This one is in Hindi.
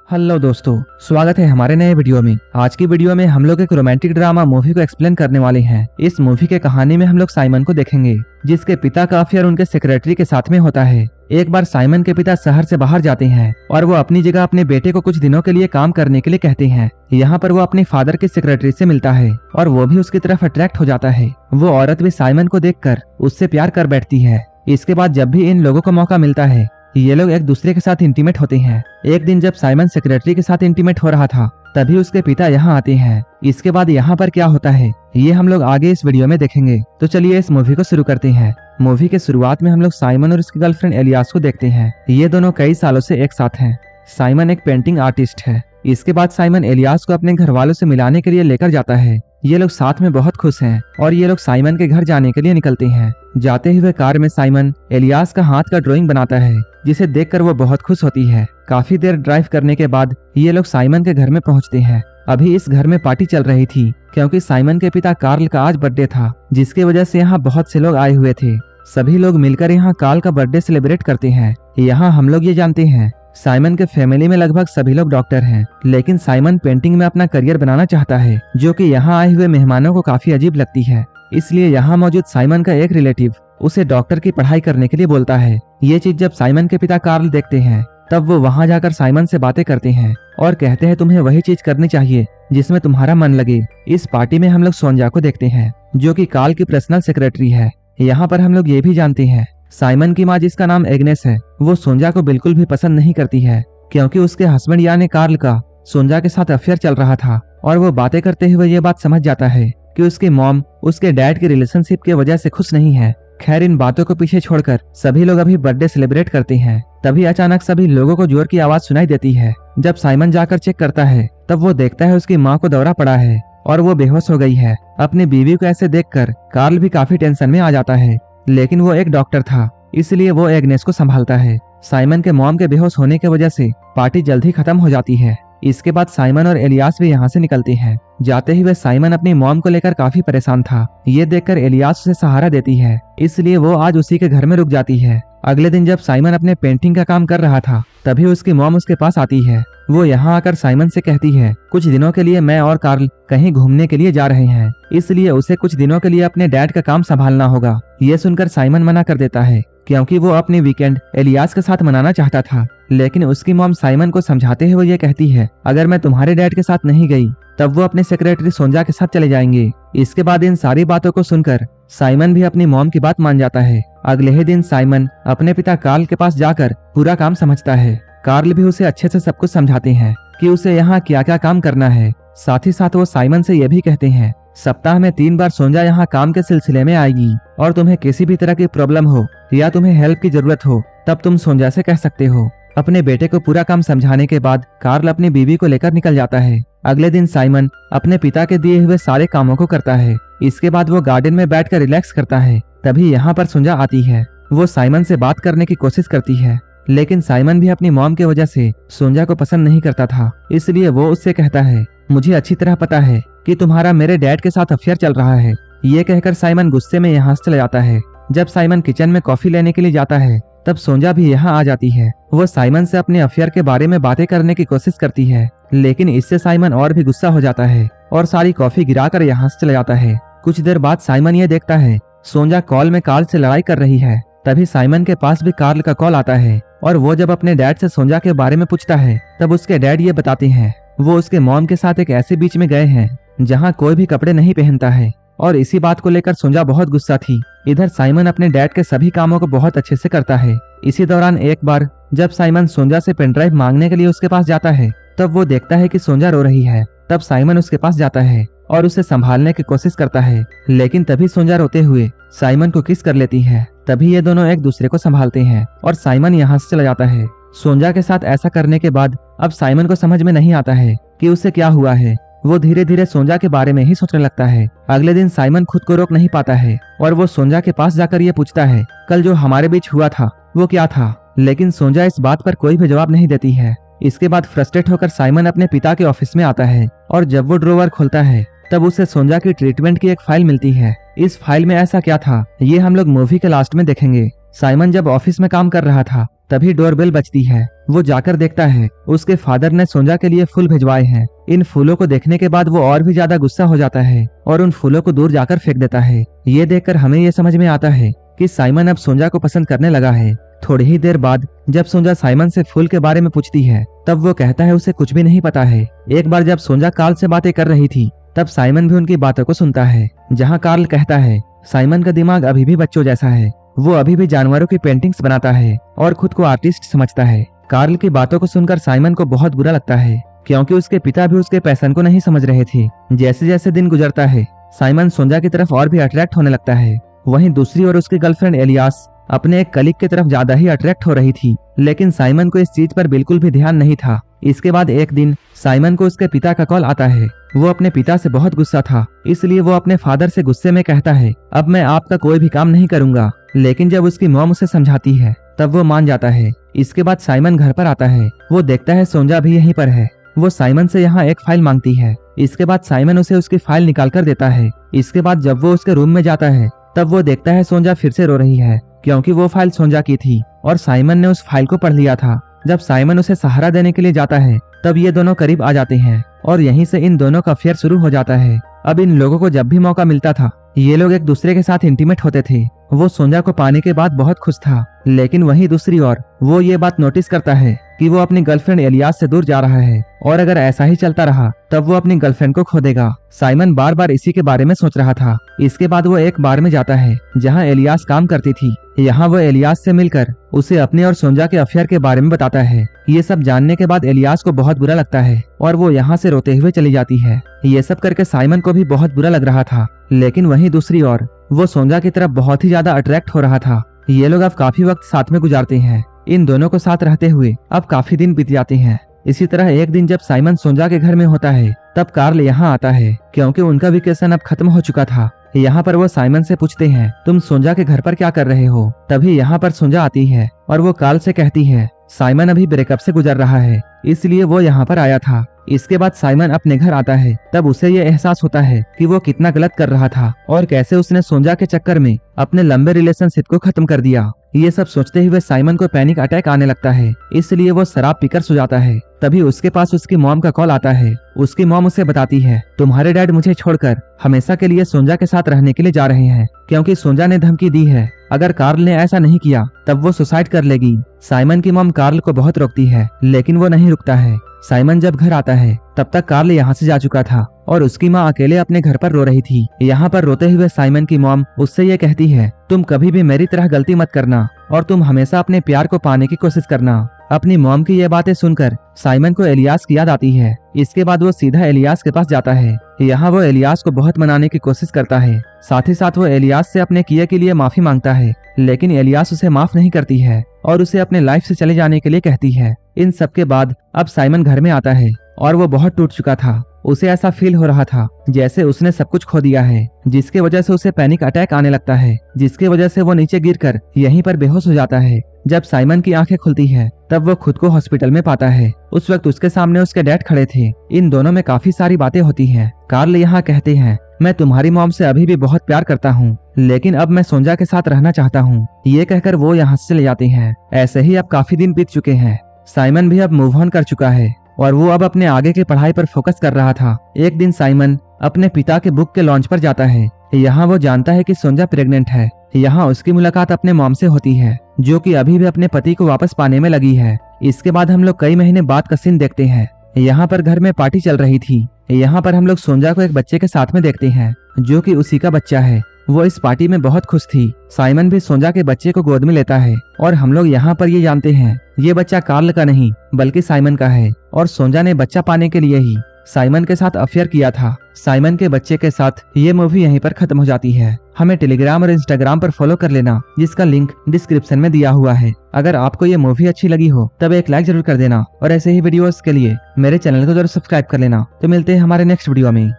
हेलो दोस्तों, स्वागत है हमारे नए वीडियो में। आज की वीडियो में हम लोग एक रोमांटिक ड्रामा मूवी को एक्सप्लेन करने वाले हैं। इस मूवी के कहानी में हम लोग साइमन को देखेंगे, जिसके पिता का अफेयर उनके सेक्रेटरी के साथ में होता है। एक बार साइमन के पिता शहर से बाहर जाते हैं और वो अपनी जगह अपने बेटे को कुछ दिनों के लिए काम करने के लिए कहते हैं। यहाँ पर वो अपने फादर के सेक्रेटरी से मिलता है और वो भी उसकी तरफ अट्रैक्ट हो जाता है। वो औरत भी साइमन को देखकर उससे प्यार कर बैठती है। इसके बाद जब भी इन लोगों को मौका मिलता है, ये लोग एक दूसरे के साथ इंटीमेट होते हैं। एक दिन जब साइमन सेक्रेटरी के साथ इंटीमेट हो रहा था, तभी उसके पिता यहाँ आते हैं। इसके बाद यहाँ पर क्या होता है, ये हम लोग आगे इस वीडियो में देखेंगे। तो चलिए इस मूवी को शुरू करते हैं। मूवी के शुरुआत में हम लोग साइमन और उसकी गर्लफ्रेंड एलियास को देखते हैं। ये दोनों कई सालों से एक साथ हैं। साइमन एक पेंटिंग आर्टिस्ट है। इसके बाद साइमन एलियास को अपने घर वालों से मिलाने के लिए लेकर जाता है। ये लोग साथ में बहुत खुश हैं और ये लोग साइमन के घर जाने के लिए निकलते हैं। जाते हुए कार में साइमन एलियास का हाथ का ड्राइंग बनाता है, जिसे देखकर वो बहुत खुश होती है। काफी देर ड्राइव करने के बाद ये लोग साइमन के घर में पहुंचते हैं। अभी इस घर में पार्टी चल रही थी, क्योंकि साइमन के पिता कार्ल का आज बर्थडे था, जिसकी वजह से यहाँ बहुत से लोग आए हुए थे। सभी लोग मिलकर यहाँ कार्ल का बर्थडे सेलिब्रेट करते हैं। यहाँ हम लोग ये जानते हैं, साइमन के फैमिली में लगभग सभी लोग डॉक्टर हैं, लेकिन साइमन पेंटिंग में अपना करियर बनाना चाहता है, जो कि यहाँ आए हुए मेहमानों को काफी अजीब लगती है। इसलिए यहाँ मौजूद साइमन का एक रिलेटिव उसे डॉक्टर की पढ़ाई करने के लिए बोलता है। ये चीज जब साइमन के पिता कार्ल देखते हैं, तब वो वहाँ जाकर साइमन से बातें करते हैं और कहते हैं तुम्हें वही चीज करनी चाहिए जिसमें तुम्हारा मन लगे। इस पार्टी में हम लोग सोंजा को देखते हैं, जो कि कार्ल की पर्सनल सेक्रेटरी है। यहाँ पर हम लोग ये भी जानते हैं, साइमन की माँ, जिसका नाम एग्नेस है, वो सोंजा को बिल्कुल भी पसंद नहीं करती है, क्योंकि उसके हस्बैंड यानी कार्ल का सोंजा के साथ अफेयर चल रहा था। और वो बातें करते हुए ये बात समझ जाता है कि उसकी मॉम उसके डैड की रिलेशनशिप की वजह से खुश नहीं है। खैर, इन बातों को पीछे छोड़कर सभी लोग अभी बर्थडे सेलिब्रेट करते हैं। तभी अचानक सभी लोगों को जोर की आवाज सुनाई देती है। जब साइमन जाकर चेक करता है, तब वो देखता है उसकी माँ को दौरा पड़ा है और वो बेहोश हो गई है। अपनी बीवी को ऐसे देखकर कार्ल भी काफी टेंशन में आ जाता है, लेकिन वो एक डॉक्टर था, इसलिए वो एग्नेस को संभालता है। साइमन के मॉम के बेहोश होने की वजह से पार्टी जल्द ही खत्म हो जाती है। इसके बाद साइमन और एलियास भी यहाँ से निकलते हैं। जाते हुए साइमन अपनी मॉम को लेकर काफी परेशान था। ये देखकर एलियास उसे सहारा देती है, इसलिए वो आज उसी के घर में रुक जाती है। अगले दिन जब साइमन अपने पेंटिंग का काम कर रहा था, तभी उसकी मॉम उसके पास आती है। वो यहाँ आकर साइमन से कहती है कुछ दिनों के लिए मैं और कार्ल कहीं घूमने के लिए जा रहे हैं, इसलिए उसे कुछ दिनों के लिए अपने डैड का काम संभालना होगा। ये सुनकर साइमन मना कर देता है, क्योंकि वो अपनी वीकेंड एलियास के साथ मनाना चाहता था। लेकिन उसकी मॉम साइमन को समझाते हुए ये कहती है अगर मैं तुम्हारे डैड के साथ नहीं गई, तब वो अपने सेक्रेटरी सोंजा के साथ चले जाएंगे। इसके बाद इन सारी बातों को सुनकर साइमन भी अपनी मॉम की बात मान जाता है। अगले ही दिन साइमन अपने पिता कार्ल के पास जाकर पूरा काम समझता है। कार्ल भी उसे अच्छे से सब कुछ समझाते हैं कि उसे यहाँ क्या क्या काम करना है। साथ ही साथ वो साइमन से ये भी कहते हैं सप्ताह में 3 बार सोंजा यहाँ काम के सिलसिले में आएगी, और तुम्हें किसी भी तरह की प्रॉब्लम हो या तुम्हें हेल्प की जरूरत हो, तब तुम सोंजा से कह सकते हो। अपने बेटे को पूरा काम समझाने के बाद कार्ल अपनी बीवी को लेकर निकल जाता है। अगले दिन साइमन अपने पिता के दिए हुए सारे कामों को करता है। इसके बाद वो गार्डन में बैठकर रिलैक्स करता है। तभी यहाँ पर सोंजा आती है। वो साइमन से बात करने की कोशिश करती है, लेकिन साइमन भी अपनी मॉम की वजह से सोंजा को पसंद नहीं करता था, इसलिए वो उससे कहता है मुझे अच्छी तरह पता है कि तुम्हारा मेरे डैड के साथ अफेयर चल रहा है। ये कहकर साइमन गुस्से में यहाँ से चला जाता है। जब साइमन किचन में कॉफी लेने के लिए जाता है, तब सोंजा भी यहाँ आ जाती है। वो साइमन से अपने अफेयर के बारे में बातें करने की कोशिश करती है, लेकिन इससे साइमन और भी गुस्सा हो जाता है और सारी कॉफी गिराकर यहाँ से चला जाता है। कुछ देर बाद साइमन ये देखता है सोंजा कॉल में कार्ल से लड़ाई कर रही है। तभी साइमन के पास भी कार्ल का कॉल आता है और वो जब अपने डैड से सोंजा के बारे में पूछता है, तब उसके डैड ये बताते हैं वो उसके मॉम के साथ एक ऐसे बीच में गए हैं जहाँ कोई भी कपड़े नहीं पहनता है, और इसी बात को लेकर सोंजा बहुत गुस्सा थी। इधर साइमन अपने डैड के सभी कामों को बहुत अच्छे से करता है। इसी दौरान एक बार जब साइमन सोंजा से पेनड्राइव मांगने के लिए उसके पास जाता है, तब वो देखता है कि सोंजा रो रही है। तब साइमन उसके पास जाता है और उसे संभालने की कोशिश करता है, लेकिन तभी सोंजा रोते हुए साइमन को किस कर लेती है। तभी ये दोनों एक दूसरे को संभालते हैं और साइमन यहाँ से चला जाता है। सोंजा के साथ ऐसा करने के बाद अब साइमन को समझ में नहीं आता है कि उसे क्या हुआ है। वो धीरे धीरे सोंजा के बारे में ही सोचने लगता है। अगले दिन साइमन खुद को रोक नहीं पाता है और वो सोंजा के पास जाकर ये पूछता है कल जो हमारे बीच हुआ था वो क्या था, लेकिन सोंजा इस बात पर कोई भी जवाब नहीं देती है। इसके बाद फ्रस्ट्रेट होकर साइमन अपने पिता के ऑफिस में आता है और जब वो ड्रॉवर खोलता है, तब उसे सोंजा की ट्रीटमेंट की एक फाइल मिलती है। इस फाइल में ऐसा क्या था, ये हम लोग मूवी के लास्ट में देखेंगे। साइमन जब ऑफिस में काम कर रहा था, तभी डोरबेल बजती है। वो जाकर देखता है उसके फादर ने सोंजा के लिए फूल भिजवाए हैं। इन फूलों को देखने के बाद वो और भी ज्यादा गुस्सा हो जाता है और उन फूलों को दूर जाकर फेंक देता है। ये देखकर हमें ये समझ में आता है कि साइमन अब सोंजा को पसंद करने लगा है। थोड़ी ही देर बाद जब सोंजा साइमन से फूल के बारे में पूछती है तब वो कहता है उसे कुछ भी नहीं पता है। एक बार जब सोंजा कार्ल से बातें कर रही थी तब साइमन भी उनकी बातों को सुनता है, जहाँ कार्ल कहता है साइमन का दिमाग अभी भी बच्चों जैसा है, वो अभी भी जानवरों की पेंटिंग्स बनाता है और खुद को आर्टिस्ट समझता है। कार्ल की बातों को सुनकर साइमन को बहुत बुरा लगता है क्योंकि उसके पिता भी उसके पैशन को नहीं समझ रहे थे। जैसे जैसे दिन गुजरता है साइमन सोंजा की तरफ और भी अट्रैक्ट होने लगता है। वहीं दूसरी ओर उसकी गर्लफ्रेंड एलियास अपने एक कलीग की तरफ ज्यादा ही अट्रैक्ट हो रही थी, लेकिन साइमन को इस चीज पर बिल्कुल भी ध्यान नहीं था। इसके बाद एक दिन साइमन को उसके पिता का कॉल आता है। वो अपने पिता से बहुत गुस्सा था, इसलिए वो अपने फादर से गुस्से में कहता है अब मैं आपका कोई भी काम नहीं करूंगा। लेकिन जब उसकी मॉम उसे समझाती है तब वो मान जाता है। इसके बाद साइमन घर पर आता है। वो देखता है सोंजा भी यहीं पर है। वो साइमन से यहाँ एक फाइल मांगती है। इसके बाद साइमन उसे उसकी फाइल निकाल कर देता है। इसके बाद जब वो उसके रूम में जाता है तब वो देखता है सोंजा फिर से रो रही है क्योंकि वो फाइल सोंजा की थी और साइमन ने उस फाइल को पढ़ लिया था। जब साइमन उसे सहारा देने के लिए जाता है तब ये दोनों करीब आ जाते हैं और यहीं से इन दोनों का अफेयर शुरू हो जाता है। अब इन लोगों को जब भी मौका मिलता था ये लोग एक दूसरे के साथ इंटीमेट होते थे। वो सोंजा को पाने के बाद बहुत खुश था, लेकिन वहीं दूसरी ओर वो ये बात नोटिस करता है कि वो अपनी गर्लफ्रेंड एलियास से दूर जा रहा है और अगर ऐसा ही चलता रहा तब वो अपनी गर्लफ्रेंड को खो देगा। साइमन बार बार इसी के बारे में सोच रहा था। इसके बाद वो एक बार में जाता है जहाँ एलियास काम करती थी। यहाँ वो एलियास से मिलकर उसे अपने और सोंजा के अफेयर के बारे में बताता है। ये सब जानने के बाद एलियास को बहुत बुरा लगता है और वो यहाँ से रोते हुए चली जाती है। ये सब करके साइमन को भी बहुत बुरा लग रहा था, लेकिन वहीं दूसरी ओर वो सोंजा की तरफ बहुत ही ज्यादा अट्रैक्ट हो रहा था। ये लोग अब काफी वक्त साथ में गुजारते हैं। इन दोनों को साथ रहते हुए अब काफी दिन बीत जाते हैं। इसी तरह एक दिन जब साइमन सोंजा के घर में होता है तब कार्ल यहाँ आता है क्योंकि उनका वेकेशन अब खत्म हो चुका था। यहाँ पर वो साइमन से पूछते हैं तुम सोंजा के घर पर क्या कर रहे हो। तभी यहाँ पर सोंजा आती है और वो कार्ल से कहती है साइमन अभी ब्रेकअप से गुजर रहा है इसलिए वो यहाँ पर आया था। इसके बाद साइमन अपने घर आता है तब उसे ये एहसास होता है कि वो कितना गलत कर रहा था और कैसे उसने सोंजा के चक्कर में अपने लंबे रिलेशनशिप को खत्म कर दिया। ये सब सोचते हुए साइमन को पैनिक अटैक आने लगता है, इसलिए वो शराब पीकर सो जाता है। तभी उसके पास उसकी मॉम का कॉल आता है। उसकी मॉम उसे बताती है तुम्हारे डैड मुझे छोड़कर हमेशा के लिए सोंजा के साथ रहने के लिए जा रहे हैं क्योंकि सोंजा ने धमकी दी है अगर कार्ल ने ऐसा नहीं किया तब वो सुसाइड कर लेगी। साइमन की मॉम कार्ल को बहुत रोकती है, लेकिन वो नहीं रुकता है। साइमन जब घर आता है तब तक कार्ल यहाँ से जा चुका था और उसकी माँ अकेले अपने घर पर रो रही थी। यहाँ पर रोते हुए साइमन की मॉम उससे ये कहती है तुम कभी भी मेरी तरह गलती मत करना और तुम हमेशा अपने प्यार को पाने की कोशिश करना। अपनी मॉम की ये बातें सुनकर साइमन को एलियास की याद आती है। इसके बाद वो सीधा एलियास के पास जाता है। यहाँ वो एलियास को बहुत मनाने की कोशिश करता है, साथ ही साथ वो एलियास से अपने किए के लिए माफी मांगता है, लेकिन एलियास उसे माफ नहीं करती है और उसे अपने लाइफ से चले जाने के लिए कहती है। इन सब के बाद अब साइमन घर में आता है और वो बहुत टूट चुका था। उसे ऐसा फील हो रहा था जैसे उसने सब कुछ खो दिया है, जिसके वजह से उसे पैनिक अटैक आने लगता है, जिसके वजह से वो नीचे गिरकर यहीं पर बेहोश हो जाता है। जब साइमन की आंखें खुलती है तब वो खुद को हॉस्पिटल में पाता है। उस वक्त उसके सामने उसके डैड खड़े थे। इन दोनों में काफी सारी बातें होती हैं। कार्ल यहाँ कहते हैं मैं तुम्हारी मॉम से अभी भी बहुत प्यार करता हूँ, लेकिन अब मैं सोंजा के साथ रहना चाहता हूँ। ये कहकर वो यहाँ से चले जाते हैं। ऐसे ही अब काफी दिन बीत चुके हैं। साइमन भी अब मूव ऑन कर चुका है और वो अब अपने आगे की पढ़ाई पर फोकस कर रहा था। एक दिन साइमन अपने पिता के बुक के लॉन्च पर जाता है। यहाँ वो जानता है कि सोंजा प्रेग्नेंट है। यहाँ उसकी मुलाकात अपने मॉम से होती है, जो कि अभी भी अपने पति को वापस पाने में लगी है। इसके बाद हम लोग कई महीने बाद का सीन देखते हैं। यहाँ पर घर में पार्टी चल रही थी। यहाँ पर हम लोग सोंजा को एक बच्चे के साथ में देखते हैं, जो कि उसी का बच्चा है। वो इस पार्टी में बहुत खुश थी। साइमन भी सोंजा के बच्चे को गोद में लेता है और हम लोग यहाँ पर ये जानते हैं ये बच्चा कार्ल का नहीं बल्कि साइमन का है और सोंजा ने बच्चा पाने के लिए ही साइमन के साथ अफेयर किया था। साइमन के बच्चे के साथ ये मूवी यहीं पर खत्म हो जाती है। हमें टेलीग्राम और इंस्टाग्राम पर फॉलो कर लेना, जिसका लिंक डिस्क्रिप्शन में दिया हुआ है। अगर आपको ये मूवी अच्छी लगी हो तब एक लाइक जरूर कर देना और ऐसे ही वीडियोस के लिए मेरे चैनल को जरूर सब्सक्राइब कर लेना। तो मिलते हैं हमारे नेक्स्ट वीडियो में।